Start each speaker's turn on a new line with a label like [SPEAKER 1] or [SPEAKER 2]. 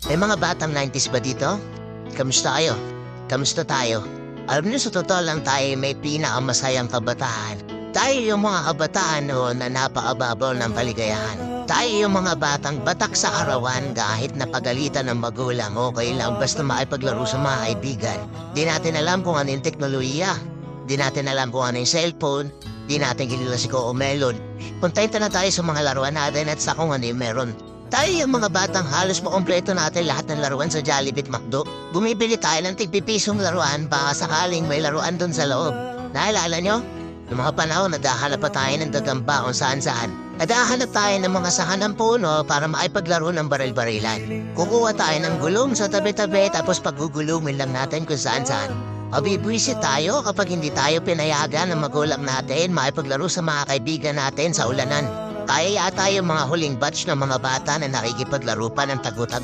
[SPEAKER 1] May mga batang 90s ba dito? Kamusta kayo? Kamusta tayo? Alam niyo, sa totoo lang tayo may pinakamasayang kabataan. Tayo yung mga kabataan noon na napakababaw ng kaligayahan. Tayo yung mga batang batak sa arawan kahit napagalitan ng magulang, okay lang basta makipaglaro sa mga kaibigan. Di natin alam kung ano yung teknolohiya. Di natin alam kung ano yung cellphone. Di natin kilala si Coco Melon. Kontento na tayo sa mga laruan natin at sa kung ano yung meron. Tayo yung mga batang halos makompleto natin lahat ng laruan sa Jollibee at McDo. Bumibili tayo ng tigpipisong laruan baka sakaling may laruan dun sa loob. Naalala nyo? Noong mga panahon, naghahanap pa tayo ng gagamba kung saan-saan. Naghahanap tayo ng mga sahan ng puno para makipaglaro ng baril-barilan. Kukuha tayo ng gulong sa tabi-tabi tapos pagugulumin lang natin kung saan-saan. Abibwisit tayo kapag hindi tayo pinayagan ng magulang natin makipaglaro sa mga kaibigan natin sa ulanan. Kaya yata yung mga huling batch ng mga bata na nakikipaglaro pa ng tagu-tagu.